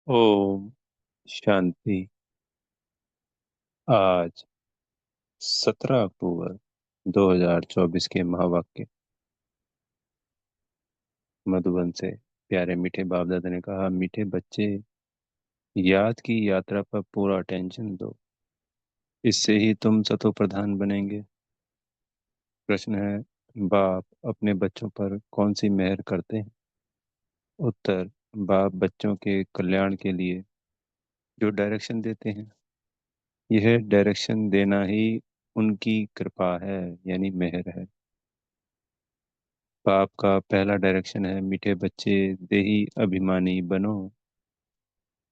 ओम शांति। आज 17 अक्टूबर 2024 के महावाक्य मधुबन से प्यारे मीठे बाप दादा ने कहा, मीठे बच्चे, याद की यात्रा पर पूरा अटेंशन दो। इससे ही तुम सतो प्रधान बनेंगे। प्रश्न है, बाप अपने बच्चों पर कौन सी मेहर करते हैं? उत्तर, बाप बच्चों के कल्याण के लिए जो डायरेक्शन देते हैं, यह डायरेक्शन देना ही उनकी कृपा है, यानी मेहर है। पाप का पहला डायरेक्शन है, मीठे बच्चे देही अभिमानी बनो।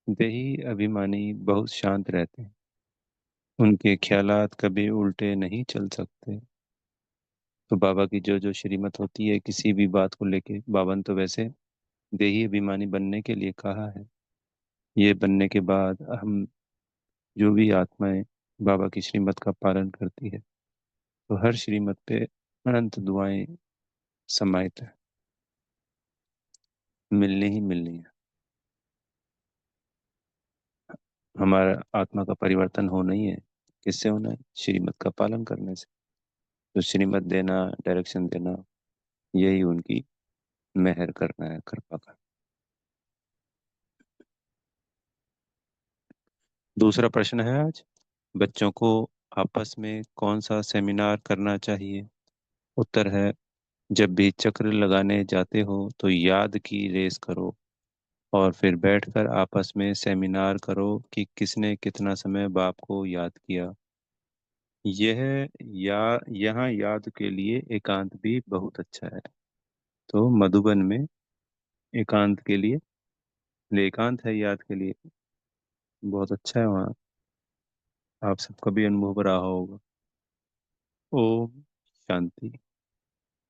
देही अभिमानी बहुत शांत रहते हैं, उनके ख्यालात कभी उल्टे नहीं चल सकते। तो बाबा की जो जो श्रीमत होती है किसी भी बात को लेके, बाबा ने तो वैसे देही अभिमानी बनने के लिए कहा है। ये बनने के बाद हम जो भी आत्माएं बाबा की श्रीमत का पालन करती है, तो हर श्रीमत पे अनंत दुआएं समाहित है, मिलनी ही मिलनी है। हमारा आत्मा का परिवर्तन होना ही है। किससे होना है? श्रीमत का पालन करने से। तो श्रीमत देना, डायरेक्शन देना, यही उनकी मेहर करना है, कृपा का। दूसरा प्रश्न है आज, बच्चों को आपस में कौन सा सेमिनार करना चाहिए? उत्तर है, जब भी चक्र लगाने जाते हो तो याद की रेस करो और फिर बैठकर आपस में सेमिनार करो कि किसने कितना समय बाप को याद किया। यह या यहाँ याद के लिए एकांत भी बहुत अच्छा है। तो मधुबन में एकांत के लिए एकांत है, याद के लिए बहुत अच्छा है वहाँ। आप सबका भी अनुभव रहा होगा। ओम शांति।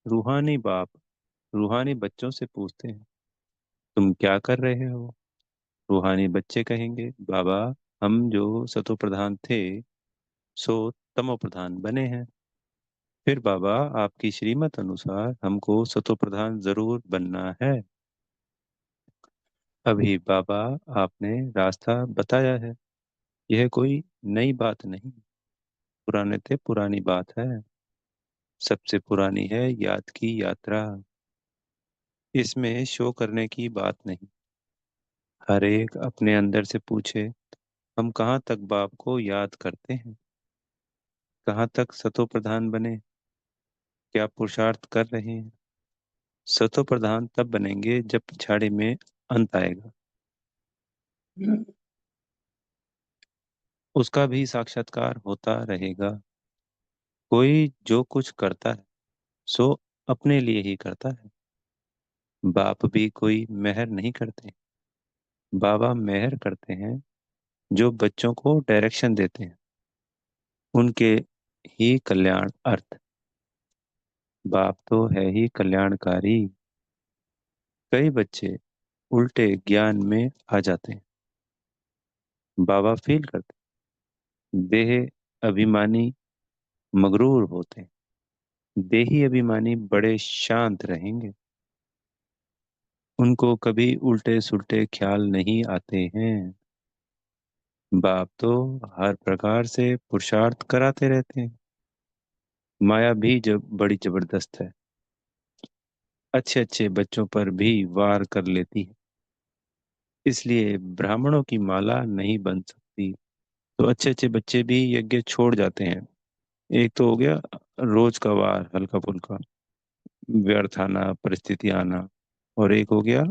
रूहानी बाप रूहानी बच्चों से पूछते हैं, तुम क्या कर रहे हो? रूहानी बच्चे कहेंगे, बाबा, हम जो सतो प्रधान थे सो तमो प्रधान बने हैं। फिर बाबा, आपकी श्रीमत अनुसार हमको सतो प्रधान जरूर बनना है। अभी बाबा आपने रास्ता बताया है, यह कोई नई बात नहीं, पुराने ते पुरानी बात है। सबसे पुरानी है याद की यात्रा। इसमें शो करने की बात नहीं। हर एक अपने अंदर से पूछे, हम कहाँ तक बाप को याद करते हैं? कहाँ तक सतो प्रधान बने? क्या पुरुषार्थ कर रहे हैं? सतो प्रधान तब बनेंगे जब पिछाड़ी में अंत आएगा, उसका भी साक्षात्कार होता रहेगा। कोई जो कुछ करता है सो अपने लिए ही करता है। बाप भी कोई मेहर नहीं करते, बाबा मेहर करते हैं जो बच्चों को डायरेक्शन देते हैं, उनके ही कल्याण अर्थ। बाप तो है ही कल्याणकारी। कई बच्चे उल्टे ज्ञान में आ जाते हैं, बाबा फील करते हैं। देह अभिमानी मगरूर होते हैं, देही अभिमानी बड़े शांत रहेंगे, उनको कभी उल्टे सुल्टे ख्याल नहीं आते हैं। बाप तो हर प्रकार से पुरुषार्थ कराते रहते हैं। माया भी जब बड़ी जबरदस्त है, अच्छे अच्छे बच्चों पर भी वार कर लेती है, इसलिए ब्राह्मणों की माला नहीं बन सकती। तो अच्छे अच्छे बच्चे भी यज्ञ छोड़ जाते हैं। एक तो हो गया रोज का वार, हल्का फुल्का व्यर्थ आना, परिस्थिति आना, और एक हो गया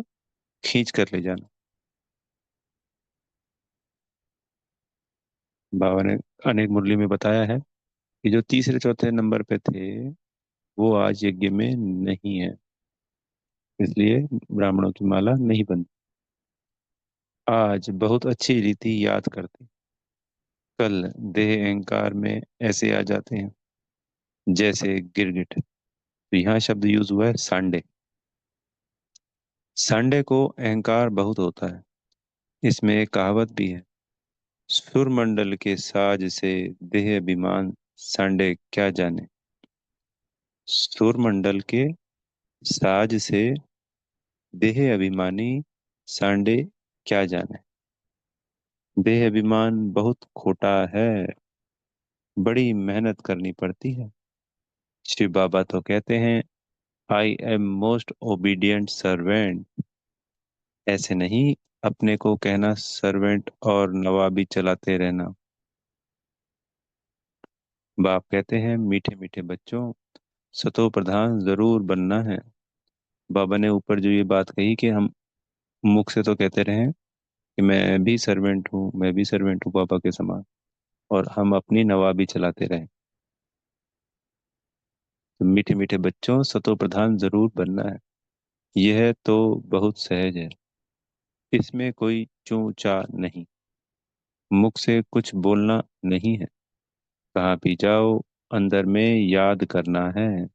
खींच कर ले जाना। बाबा ने अनेक मुरली में बताया है कि जो तीसरे चौथे नंबर पे थे वो आज यज्ञ में नहीं है, इसलिए ब्राह्मणों की माला नहीं बनती। आज बहुत अच्छी रीति याद करते, कल देह अहंकार में ऐसे आ जाते हैं जैसे गिरगिट। तो यहाँ शब्द यूज हुआ है सांडे। सांडे को अहंकार बहुत होता है। इसमें एक कहावत भी है, सुरमंडल के साज से देह अभिमान सांडे क्या जाने। सुरमंडल के साज से देह अभिमानी सांडे क्या जाने। देह अभिमान बहुत खोटा है, बड़ी मेहनत करनी पड़ती है। शिव बाबा तो कहते हैं, I am most obedient servant. ऐसे नहीं अपने को कहना सर्वेंट और नवाबी चलाते रहना। बाप कहते हैं, मीठे मीठे बच्चों, सतो प्रधान जरूर बनना है। बाबा ने ऊपर जो ये बात कही कि हम मुख से तो कहते रहे कि मैं भी सर्वेंट हूँ, मैं भी सर्वेंट हूँ पापा के समान, और हम अपनी नवाबी चलाते रहे। तो मीठे मीठे बच्चों, सतो प्रधान जरूर बनना है। यह तो बहुत सहज है, इसमें कोई चूं चा नहीं। मुख से कुछ बोलना नहीं है, कहाँ भी जाओ अंदर में याद करना है।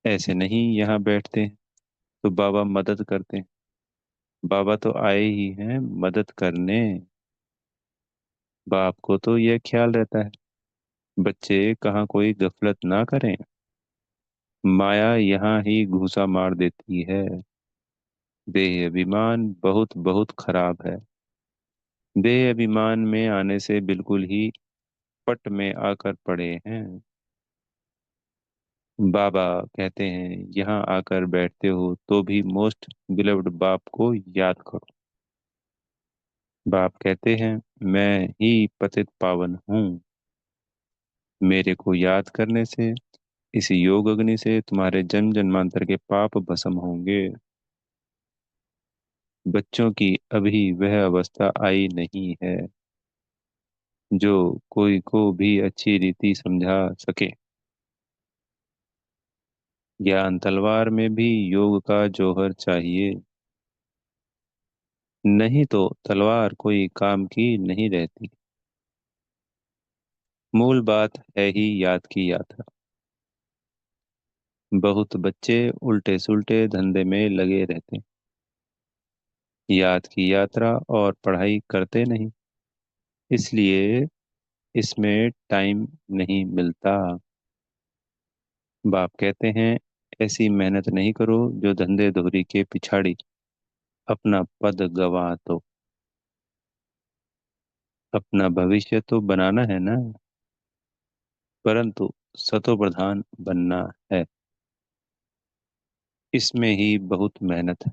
ऐसे नहीं यहाँ बैठते हैं तो बाबा मदद करते हैं। बाबा तो आए ही हैं मदद करने। बाप को तो यह ख्याल रहता है बच्चे कहाँ कोई गफलत ना करें। माया यहाँ ही घूसा मार देती है। देह अभिमान बहुत बहुत खराब है। देह अभिमान में आने से बिल्कुल ही पट में आकर पड़े हैं। बाबा कहते हैं, यहाँ आकर बैठते हो तो भी मोस्ट बिलव्ड बाप को याद करो। बाप कहते हैं, मैं ही पतित पावन हूँ। मेरे को याद करने से, इस योग अग्नि से तुम्हारे जन्म जन्मांतर के पाप भस्म होंगे। बच्चों की अभी वह अवस्था आई नहीं है जो कोई को भी अच्छी रीति समझा सके। ज्ञान तलवार में भी योग का जौहर चाहिए, नहीं तो तलवार कोई काम की नहीं रहती। मूल बात है ही याद की यात्रा। बहुत बच्चे उल्टे सुल्टे धंधे में लगे रहते, याद की यात्रा और पढ़ाई करते नहीं, इसलिए इसमें टाइम नहीं मिलता। बाप कहते हैं, ऐसी मेहनत नहीं करो जो धंधे दोहरी के पिछाड़ी अपना पद गवा दो। अपना भविष्य तो बनाना है ना, परंतु सतो प्रधान बनना है। इसमें ही बहुत मेहनत है।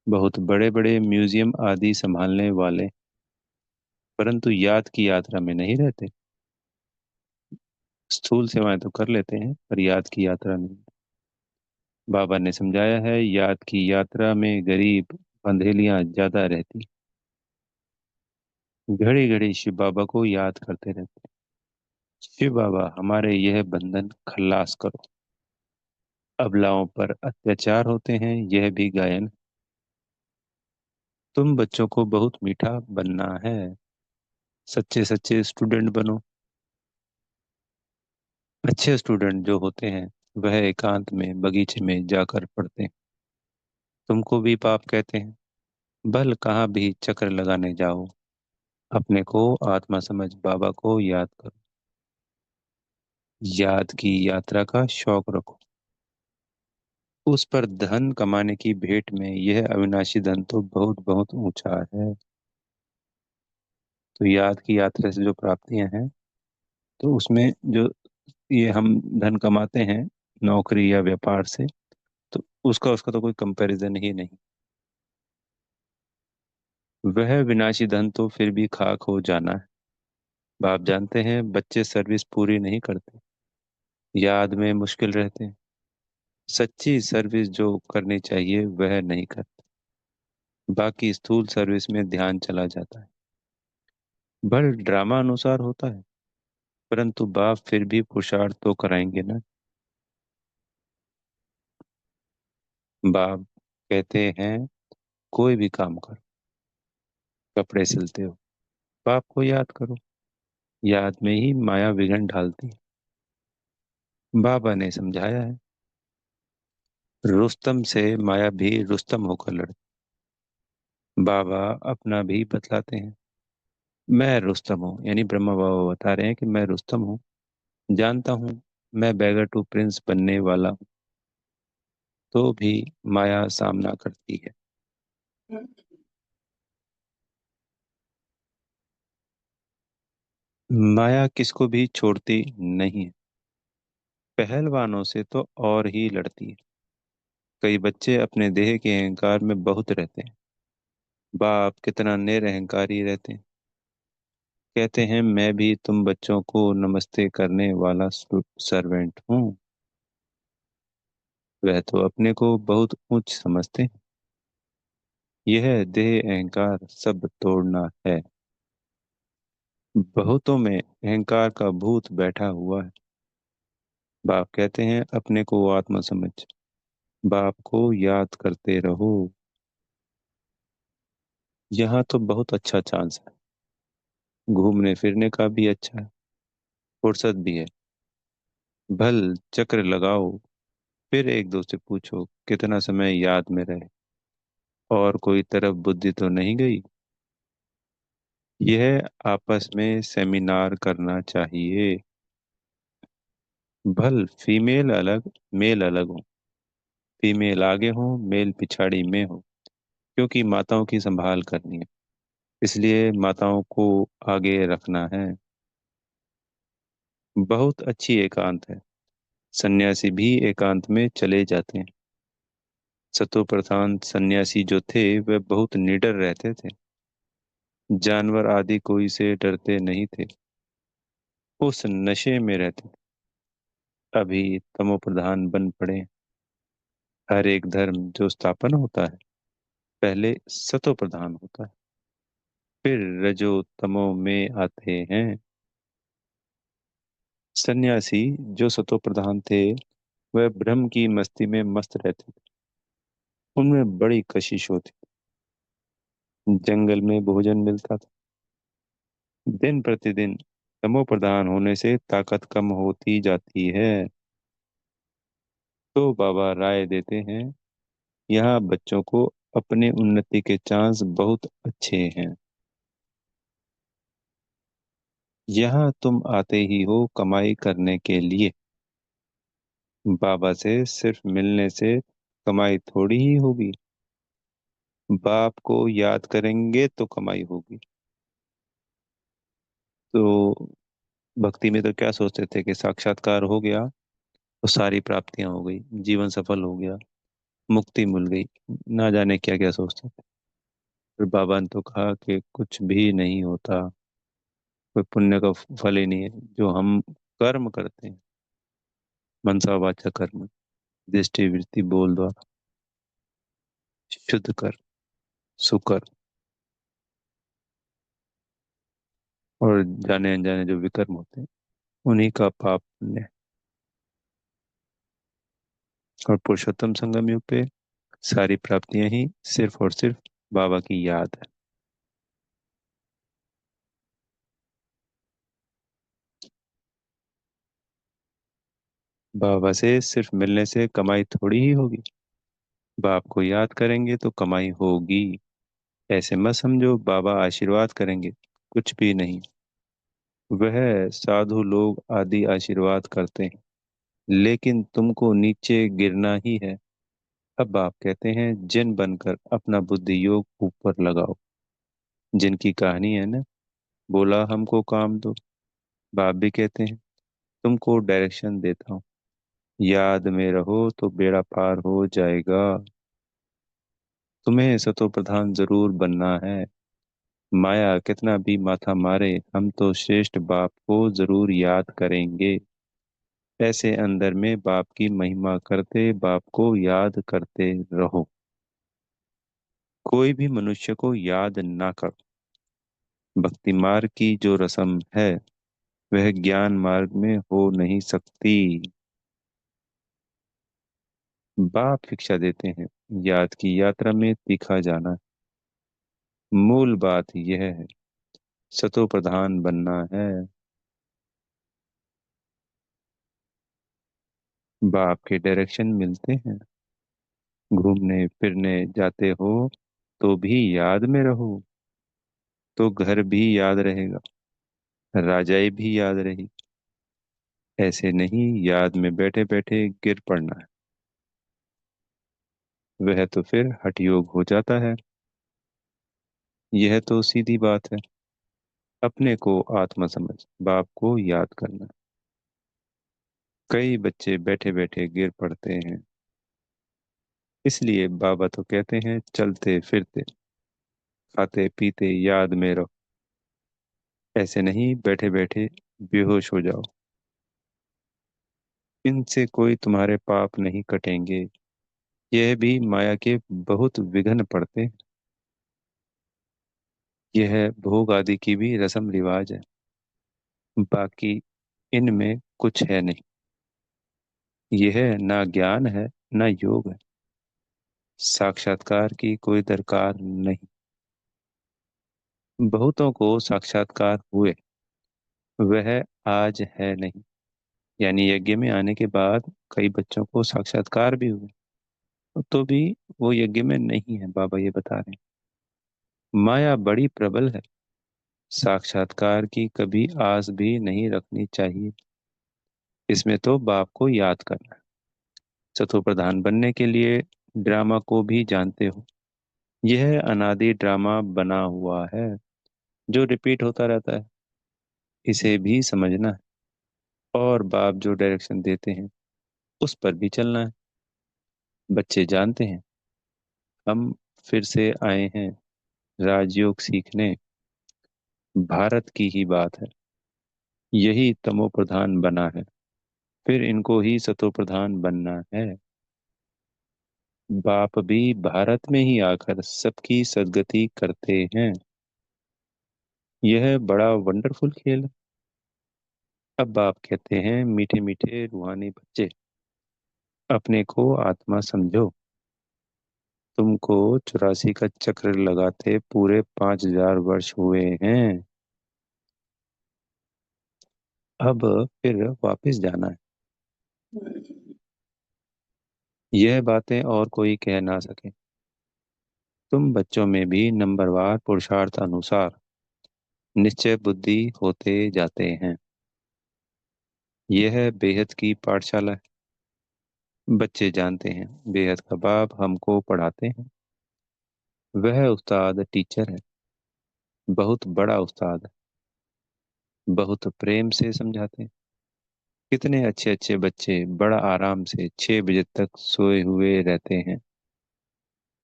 बहुत बड़े बड़े म्यूजियम आदि संभालने वाले, परंतु याद की यात्रा में नहीं रहते। स्थूल सेवाएं तो कर लेते हैं पर याद की यात्रा नहीं। बाबा ने समझाया है, याद की यात्रा में गरीब बंधेलियां ज्यादा रहती। घड़ी घड़ी शिव बाबा को याद करते रहते। शिव बाबा हमारे यह बंधन खल्लास करो। अबलाओं पर अत्याचार होते हैं, यह भी गायन। तुम बच्चों को बहुत मीठा बनना है, सच्चे सच्चे स्टूडेंट बनो। अच्छे स्टूडेंट जो होते हैं वह एकांत में बगीचे में जाकर पढ़ते हैं। तुमको भी पाप कहते हैं। बल कहाँ भी चक्कर लगाने जाओ, अपने को आत्मा समझ बाबा को याद करो। याद की यात्रा का शौक रखो। उस पर धन कमाने की भेंट में यह अविनाशी धन तो बहुत बहुत ऊंचा है। तो याद की यात्रा से जो प्राप्तियां हैं, तो उसमें जो ये हम धन कमाते हैं नौकरी या व्यापार से, तो उसका उसका तो कोई कंपैरिजन ही नहीं। वह विनाशी धन तो फिर भी खाक हो जाना है। बाप जानते हैं बच्चे सर्विस पूरी नहीं करते, याद में मुश्किल रहते हैं। सच्ची सर्विस जो करनी चाहिए वह नहीं करते, बाकी स्थूल सर्विस में ध्यान चला जाता है। बल ड्रामा अनुसार होता है, परंतु बाप फिर भी पुरुषार्थ तो कराएंगे ना। बाप कहते हैं, कोई भी काम करो, कपड़े सिलते हो, बाप को याद करो। याद में ही माया विघ्न डालती है। बाबा ने समझाया है, रुस्तम से माया भी रुस्तम होकर लड़ती। बाबा अपना भी बतलाते हैं, मैं रुस्तम हूँ, यानी ब्रह्मा बाबा बता रहे हैं कि मैं रुस्तम हूँ। जानता हूँ मैं बैगर टू प्रिंस बनने वाला हूँ, तो भी माया सामना करती है। माया किसको भी छोड़ती नहीं है। पहलवानों से तो और ही लड़ती है। कई बच्चे अपने देह के अहंकार में बहुत रहते हैं। बाप कितना निरअहकारी रहते हैं। कहते हैं मैं भी तुम बच्चों को नमस्ते करने वाला सर्वेंट हूँ। वह तो अपने को बहुत ऊंच समझते हैं। यह देह अहंकार सब तोड़ना है। बहुतों में अहंकार का भूत बैठा हुआ है। बाप कहते हैं अपने को आत्मा समझ। बाप को याद करते रहो। यहाँ तो बहुत अच्छा चांस है। घूमने फिरने का भी अच्छा है। फुर्सत भी है। भल चक्र लगाओ। फिर एक दो से पूछो कितना समय याद में रहे। और कोई तरफ बुद्धि तो नहीं गई। यह आपस में सेमिनार करना चाहिए। भल फीमेल अलग मेल अलग हो। फीमेल आगे हो मेल पिछाड़ी में हो। क्योंकि माताओं की संभाल करनी है। इसलिए माताओं को आगे रखना है। बहुत अच्छी एकांत है। सन्यासी भी एकांत में चले जाते हैं। सतो प्रधान सन्यासी जो थे वे बहुत निडर रहते थे। जानवर आदि कोई से डरते नहीं थे। उस नशे में रहते थे। अभी तमो प्रधान बन पड़े। हर एक धर्म जो स्थापन होता है पहले सतो प्रधान होता है। फिर रजो तमो में आते हैं। सन्यासी जो सतो प्रधान थे वह ब्रह्म की मस्ती में मस्त रहते थे। उनमें बड़ी कशिश होती। जंगल में भोजन मिलता था। दिन प्रतिदिन तमो प्रधान होने से ताकत कम होती जाती है। तो बाबा राय देते हैं यहाँ बच्चों को अपने उन्नति के चांस बहुत अच्छे हैं। यहाँ तुम आते ही हो कमाई करने के लिए। बाबा से सिर्फ मिलने से कमाई थोड़ी ही होगी। बाप को याद करेंगे तो कमाई होगी। तो भक्ति में तो क्या सोचते थे कि साक्षात्कार हो गया तो सारी प्राप्तियां हो गई। जीवन सफल हो गया। मुक्ति मिल गई। ना जाने क्या क्या सोचते थे। फिर बाबा ने तो कहा कि कुछ भी नहीं होता। कोई पुण्य का फल ही नहीं है। जो हम कर्म करते हैं मनसा वाचा कर्म दृष्टि वृत्ति बोल द्वारा शुद्ध कर सुकर और जाने अनजाने जो विकर्म होते हैं उन्हीं का पाप पुण्य। और पुरुषोत्तम संगम युग पे सारी प्राप्तियां ही सिर्फ और सिर्फ बाबा की याद है। बाबा से सिर्फ मिलने से कमाई थोड़ी ही होगी। बाप को याद करेंगे तो कमाई होगी। ऐसे मत समझो बाबा आशीर्वाद करेंगे कुछ भी नहीं। वह साधु लोग आदि आशीर्वाद करते हैं लेकिन तुमको नीचे गिरना ही है। अब बाप कहते हैं जिन बनकर अपना बुद्धि योग ऊपर लगाओ। जिनकी कहानी है ना बोला हमको काम दो। बाप भी कहते हैं तुमको डायरेक्शन देता हूँ। याद में रहो तो बेड़ा पार हो जाएगा। तुम्हें सतो प्रधान जरूर बनना है। माया कितना भी माथा मारे हम तो श्रेष्ठ बाप को जरूर याद करेंगे। ऐसे अंदर में बाप की महिमा करते बाप को याद करते रहो। कोई भी मनुष्य को याद ना करो। भक्ति मार्ग की जो रस्म है वह ज्ञान मार्ग में हो नहीं सकती। बाप शिक्षा देते हैं याद की यात्रा में तीखा जाना। मूल बात यह है सतो प्रधान बनना है। बाप के डायरेक्शन मिलते हैं। घूमने फिरने जाते हो तो भी याद में रहो। तो घर भी याद रहेगा। राजाई भी याद रही। ऐसे नहीं याद में बैठे बैठे गिर पड़ना है। वह तो फिर हठ योग हो जाता है। यह तो सीधी बात है। अपने को आत्मा समझ बाप को याद करना। कई बच्चे बैठे बैठे गिर पड़ते हैं, इसलिए बाबा तो कहते हैं चलते फिरते खाते पीते याद में रहो। ऐसे नहीं बैठे बैठे बेहोश हो जाओ। इनसे कोई तुम्हारे पाप नहीं कटेंगे। यह भी माया के बहुत विघ्न पड़ते हैं। यह भोग आदि की भी रस्म रिवाज है, बाकी इनमें कुछ है नहीं। यह ना ज्ञान है ना योग है। साक्षात्कार की कोई दरकार नहीं। बहुतों को साक्षात्कार हुए, वह आज है नहीं। यानी यज्ञ में आने के बाद कई बच्चों को साक्षात्कार भी हुए, तो भी वो यज्ञ में नहीं है। बाबा ये बता रहे हैं माया बड़ी प्रबल है। साक्षात्कार की कभी आस भी नहीं रखनी चाहिए। इसमें तो बाप को याद करना है। चतुर प्रधान बनने के लिए ड्रामा को भी जानते हो। यह अनादि ड्रामा बना हुआ है जो रिपीट होता रहता है। इसे भी समझना है, और बाप जो डायरेक्शन देते हैं उस पर भी चलना है। बच्चे जानते हैं हम फिर से आए हैं राजयोग सीखने। भारत की ही बात है। यही तमो प्रधान बना है, फिर इनको ही सतो प्रधान बनना है। बाप भी भारत में ही आकर सबकी सदगति करते हैं। यह बड़ा वंडरफुल खेल है। अब बाप कहते हैं मीठे मीठे रूहानी बच्चे, अपने को आत्मा समझो। तुमको 84 का चक्र लगाते पूरे 5000 वर्ष हुए हैं। अब फिर वापस जाना है। यह बातें और कोई कह ना सके। तुम बच्चों में भी नंबरवार पुरुषार्थ अनुसार निश्चय बुद्धि होते जाते हैं। यह बेहद की पाठशाला है। बच्चे जानते हैं बेहद का बाप हमको पढ़ाते हैं। वह उस्ताद टीचर है, बहुत बड़ा उस्ताद है। बहुत प्रेम से समझाते हैं। कितने अच्छे अच्छे बच्चे बड़ा आराम से 6 बजे तक सोए हुए रहते हैं।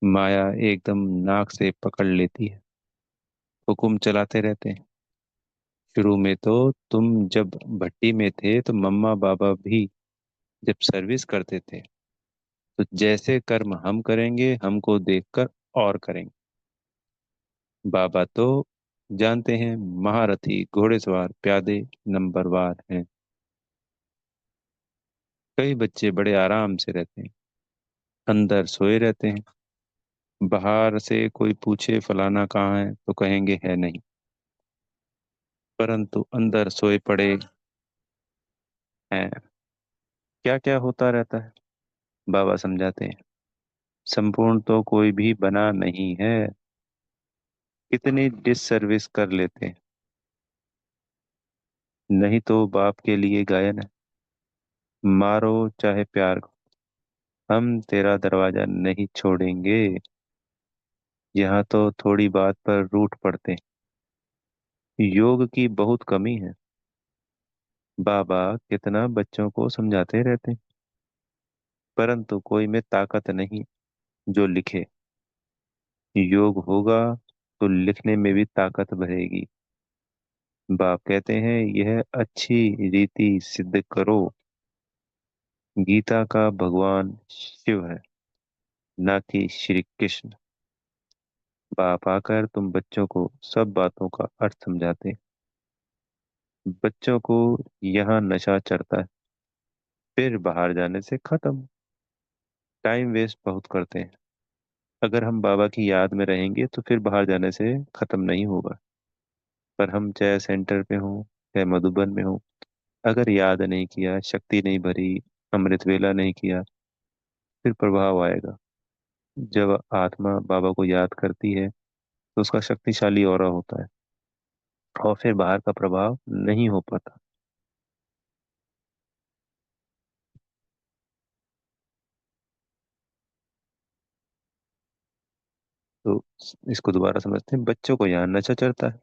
माया एकदम नाक से पकड़ लेती है, हुक्म चलाते रहते हैं। शुरू में तो तुम जब भट्टी में थे तो मम्मा बाबा भी जब सर्विस करते थे, तो जैसे कर्म हम करेंगे हमको देखकर और करेंगे। बाबा तो जानते हैं महारथी घोड़ेसवार प्यादे नंबरवार हैं। कई बच्चे बड़े आराम से रहते हैं, अंदर सोए रहते हैं। बाहर से कोई पूछे फलाना कहाँ है तो कहेंगे है नहीं, परंतु अंदर सोए पड़े हैं। क्या क्या होता रहता है बाबा समझाते हैं। संपूर्ण तो कोई भी बना नहीं है। कितनी डिस सर्विस कर लेते हैं। नहीं तो बाप के लिए गायन है, मारो चाहे प्यार को, हम तेरा दरवाजा नहीं छोड़ेंगे। यहाँ तो थोड़ी बात पर रूठ पड़ते हैं। योग की बहुत कमी है। बाबा कितना बच्चों को समझाते रहते हैं, परंतु कोई में ताकत नहीं जो लिखे। योग होगा तो लिखने में भी ताकत बढ़ेगी। बाप कहते हैं यह अच्छी रीति सिद्ध करो। गीता का भगवान शिव है, ना कि श्री कृष्ण। बाप आकर तुम बच्चों को सब बातों का अर्थ समझाते हैं। बच्चों को यहाँ नशा चढ़ता है, फिर बाहर जाने से खत्म। टाइम वेस्ट बहुत करते हैं। अगर हम बाबा की याद में रहेंगे तो फिर बाहर जाने से खत्म नहीं होगा। पर हम चाहे सेंटर पे हों चाहे मधुबन में हो, अगर याद नहीं किया, शक्ति नहीं भरी, अमृत वेला नहीं किया, फिर प्रभाव आएगा। जब आत्मा बाबा को याद करती है तो उसका शक्तिशाली ऑरा होता है, और फिर बाहर का प्रभाव नहीं हो पाता। तो इसको दोबारा समझते हैं। बच्चों को यहाँ नशा चढ़ता है,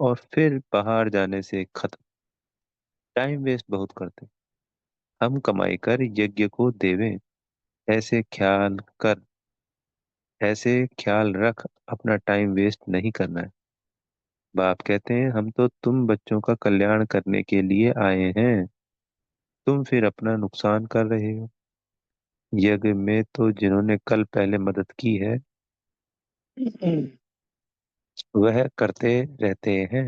और फिर बाहर जाने से खत्म। टाइम वेस्ट बहुत करते। हम कमाई कर यज्ञ को देवें, ऐसे ख्याल कर, ऐसे ख्याल रख, अपना टाइम वेस्ट नहीं करना है। बाप कहते हैं हम तो तुम बच्चों का कल्याण करने के लिए आए हैं, तुम फिर अपना नुकसान कर रहे हो। यज्ञ में तो जिन्होंने कल पहले मदद की है वह करते रहते हैं,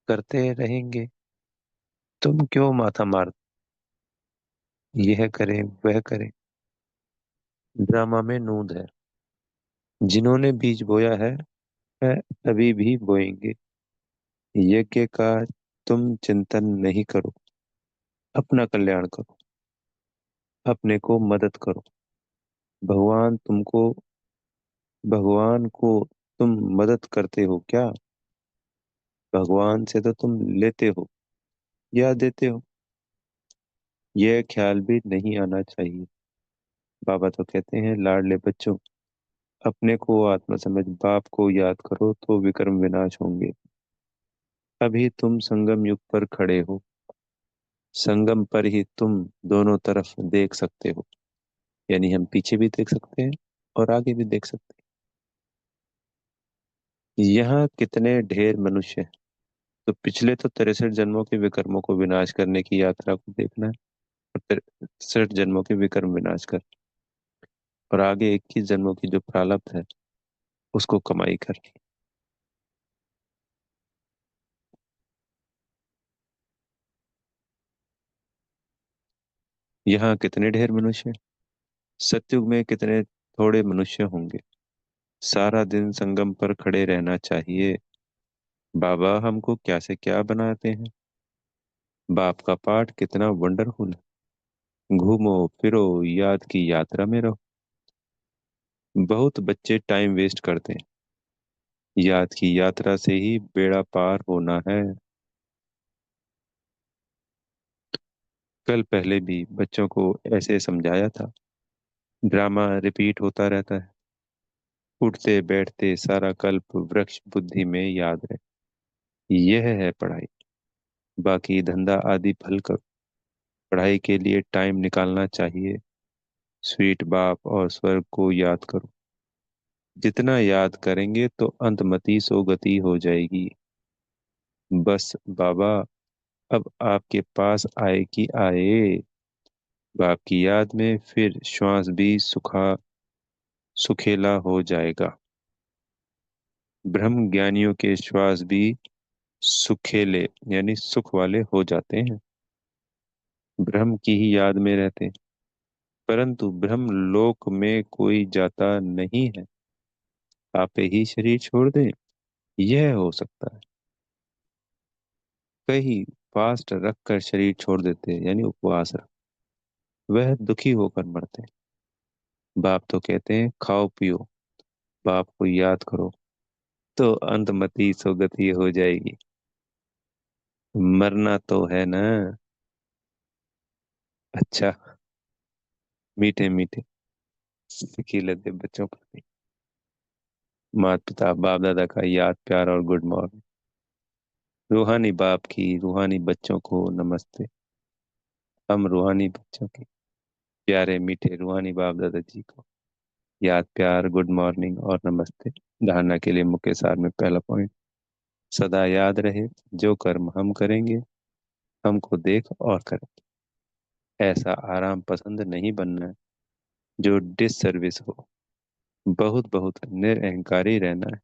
करते रहेंगे। तुम क्यों माथा मार, यह करें वह करें। ड्रामा में नूंद है। जिन्होंने बीज बोया है वह अभी भी बोएंगे। यज्ञ का तुम चिंतन नहीं करो, अपना कल्याण करो, अपने को मदद करो। भगवान तुमको, भगवान को तुम मदद करते हो क्या? भगवान से तो तुम लेते हो या देते हो, यह ख्याल भी नहीं आना चाहिए। बाबा तो कहते हैं लाडले बच्चों, अपने को आत्मा समझ बाप को याद करो तो विक्रम विनाश होंगे। अभी तुम संगम युग पर खड़े हो, संगम पर ही तुम दोनों तरफ देख सकते हो। यानी हम पीछे भी देख सकते हैं और आगे भी देख सकते हैं। यहाँ कितने ढेर मनुष्य हैं। तो पिछले तो 63 जन्मों के विकर्मों को विनाश करने की यात्रा को देखना है, और 63 जन्मों के विकर्म विनाश कर, और आगे 21 जन्मों की जो प्रारब्ध है उसको कमाई कर। यहाँ कितने ढेर मनुष्य हैं। सतयुग में कितने थोड़े मनुष्य होंगे। सारा दिन संगम पर खड़े रहना चाहिए। बाबा हमको क्या से क्या बनाते हैं। बाप का पाठ कितना वंडरफुल है। घूमो फिरो, याद की यात्रा में रहो। बहुत बच्चे टाइम वेस्ट करते हैं। याद की यात्रा से ही बेड़ा पार होना है। कल पहले भी बच्चों को ऐसे समझाया था। ड्रामा रिपीट होता रहता है। उठते बैठते सारा कल्प वृक्ष बुद्धि में याद रहे। यह है पढ़ाई। बाकी धंधा आदि फल करो। पढ़ाई के लिए टाइम निकालना चाहिए। स्वीट बाप और स्वर्ग को याद करो। जितना याद करेंगे तो अंतमति सो गति हो जाएगी। बस बाबा अब आपके पास आए कि आए। बाप की याद में फिर श्वास भी सुखेला हो जाएगा। ब्रह्म ज्ञानियों के श्वास भी सुखेले यानी सुख वाले हो जाते हैं। ब्रह्म की ही याद में रहते हैं। परंतु ब्रह्म लोक में कोई जाता नहीं है। आपे ही शरीर छोड़ दें, यह हो सकता है। कई फास्ट रख कर शरीर छोड़ देते हैं यानी उपवास रख, वह दुखी होकर मरते हैं। बाप तो कहते हैं खाओ पियो, बाप को याद करो तो अंतमति सुगति हो जाएगी। मरना तो है ना। अच्छा, मीठे मीठे सिक्की लगे बच्चों पर। माता पिता बाप दादा का याद प्यार और गुड मॉर्निंग। रूहानी बाप की रूहानी बच्चों को नमस्ते। हम रूहानी बच्चों के प्यारे मीठे रूहानी बाप दादा जी को याद प्यार गुड मॉर्निंग और नमस्ते। धारणा के लिए मुख्य सार में पहला पॉइंट, सदा याद रहे जो कर्म हम करेंगे हमको देख और करें। ऐसा आराम पसंद नहीं बनना है जो डिस सर्विस हो। बहुत बहुत निरअहकारी रहना है।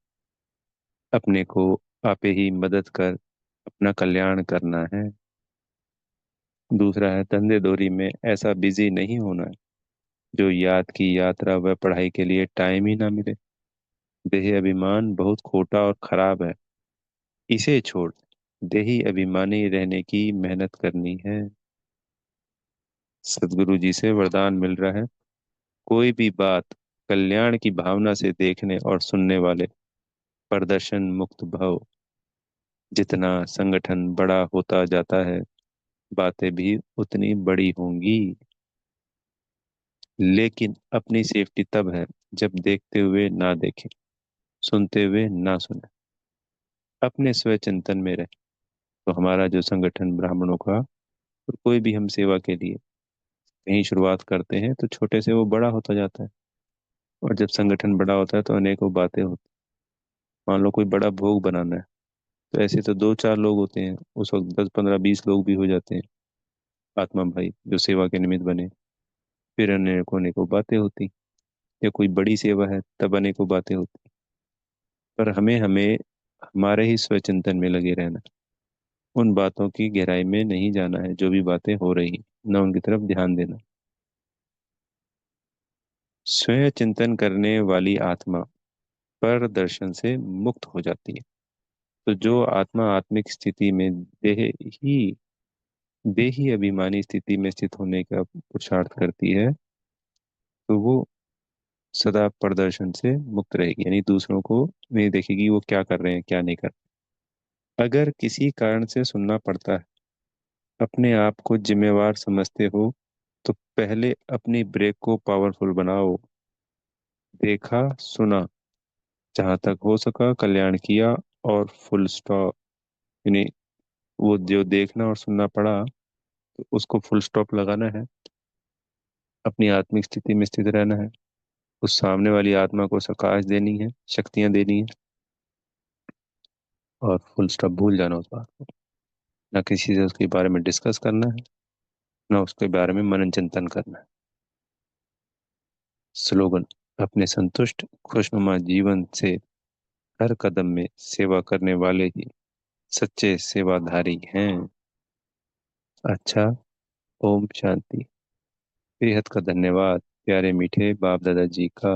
अपने को आपे ही मदद कर अपना कल्याण करना है। दूसरा है धंधे दोरी में ऐसा बिजी नहीं होना है जो याद की यात्रा व पढ़ाई के लिए टाइम ही ना मिले। देह अभिमान बहुत खोटा और खराब है, इसे छोड़ देही अभिमानी रहने की मेहनत करनी है। सदगुरु जी से वरदान मिल रहा है, कोई भी बात कल्याण की भावना से देखने और सुनने वाले प्रदर्शन मुक्त भव। जितना संगठन बड़ा होता जाता है बातें भी उतनी बड़ी होंगी। लेकिन अपनी सेफ्टी तब है जब देखते हुए ना देखें, सुनते हुए ना सुने। अपने स्व चिंतन में रहे। तो हमारा जो संगठन ब्राह्मणों का, और कोई भी हम सेवा के लिए कहीं शुरुआत करते हैं तो छोटे से वो बड़ा होता जाता है। और जब संगठन बड़ा होता है तो अनेकों बातें होती हैं। मान लो कोई बड़ा भोग बनाना है, तो ऐसे तो दो चार लोग होते हैं, उस वक्त 10 15 20 लोग भी हो जाते हैं, आत्मा भाई जो सेवा के निमित्त बने। फिर अनेकों अनेकों बातें होती, या कोई बड़ी सेवा है तब अनेकों बातें होती। पर हमें हमें हमारे ही स्वचिंतन में लगे रहना, उन बातों की गहराई में नहीं जाना है, जो भी बातें हो रही हैं न उनकी तरफ ध्यान देना। स्वयं चिंतन करने वाली आत्मा पर दर्शन से मुक्त हो जाती है। तो जो आत्मा आत्मिक स्थिति में ही देही अभिमानी स्थिति में स्थित होने का पुरुषार्थ करती है, तो वो सदा प्रदर्शन से मुक्त रहेगी, यानी दूसरों को नहीं देखेगी वो क्या कर रहे हैं क्या नहीं कर रहे। अगर किसी कारण से सुनना पड़ता है, अपने आप को जिम्मेवार समझते हो, तो पहले अपनी ब्रेक को पावरफुल बनाओ। देखा सुना, जहां तक हो सका कल्याण किया, और फुल स्टॉप। यानी वो जो देखना और सुनना पड़ा, तो उसको फुल स्टॉप लगाना है, अपनी आत्मिक स्थिति में स्थित रहना है, उस सामने वाली आत्मा को प्रकाश देनी है, शक्तियां देनी है, और फुल स्टॉप भूल जाना उस बात को। ना किसी से उसके बारे में डिस्कस करना है, ना उसके बारे में मनन चिंतन करना है। स्लोगन: अपने संतुष्ट खुशनुमा जीवन से हर कदम में सेवा करने वाले ही सच्चे सेवाधारी हैं। अच्छा। ओम शांति। बेहद का धन्यवाद प्यारे मीठे बाप दादा जी का।